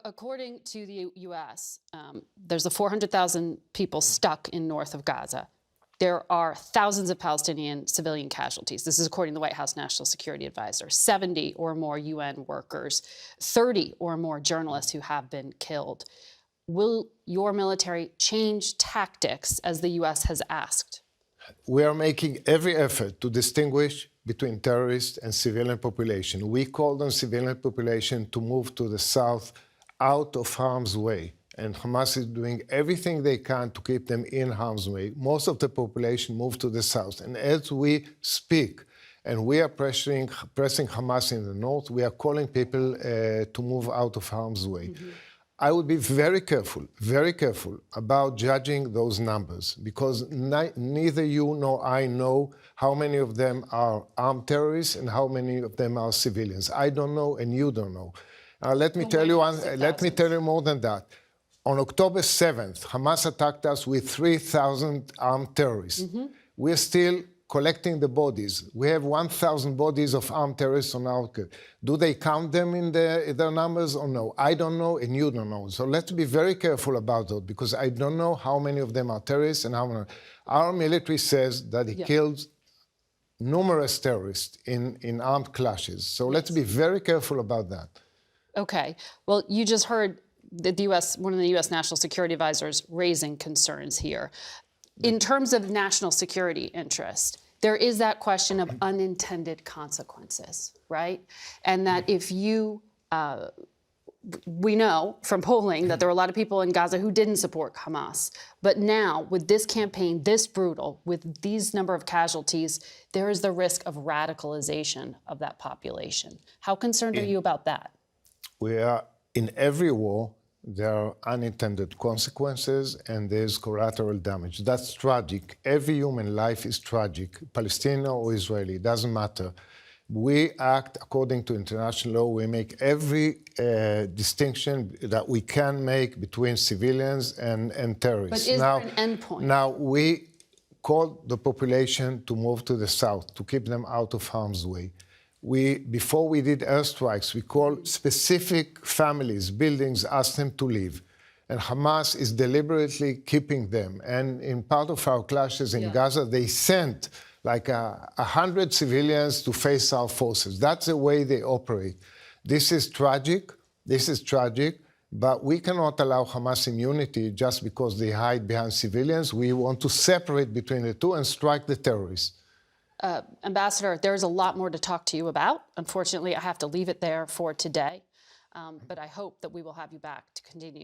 According to the U.S., there's the 400,000 people stuck in north of Gaza. There are thousands of Palestinian civilian casualties. This is according to the White House National Security Advisor. 70 or more UN workers, 30 or more journalists who have been killed. Will your military change tactics as the U.S. has asked? We are making every effort to distinguish between terrorists and civilian population. We called on civilian population to move to the south out of harm's way. And Hamas is doing everything they can to keep them in harm's way. Most of the population moved to the south. And as we speak, and we are pressing Hamas in the north, we are calling people to move out of harm's way. Mm-hmm. I would be very careful about judging those numbers, because neither you nor I know how many of them are armed terrorists and how many of them are civilians. I don't know, and you don't know. Let me tell you more than that. On October 7th, Hamas attacked us with 3,000 armed terrorists. Mm-hmm. We're still collecting the bodies. We have 1,000 bodies of armed terrorists on our case. Do they count them in their numbers or no? I don't know, and you don't know. So let's be very careful about that, because I don't know how many of them are terrorists and how many. Our military says that it killed numerous terrorists in armed clashes. So let's be very careful about that. Okay. Well, you just heard the U.S., one of the U.S. National Security Advisors raising concerns here. In terms of national security interest, there is that question of unintended consequences, right? And that if you, we know from polling that there are a lot of people in Gaza who didn't support Hamas. But now, with this campaign this brutal, with these number of casualties, there is the risk of radicalization of that population. How concerned are you about that? We are, in every war, there are unintended consequences and there's collateral damage. That's tragic. Every human life is tragic, Palestinian or Israeli, it doesn't matter. We act according to international law. We make every distinction that we can make between civilians and terrorists. But is there an endpoint? Now, we call the population to move to the south, to keep them out of harm's way. Before we did airstrikes, we called specific families, buildings, asked them to leave. And Hamas is deliberately keeping them. And in part of our clashes in Gaza, they sent like 100 civilians to face our forces. That's the way they operate. This is tragic. But we cannot allow Hamas immunity just because they hide behind civilians. We want to separate between the two and strike the terrorists. Ambassador, there's a lot more to talk to you about. Unfortunately, I have to leave it there for today. But I hope that we will have you back to continue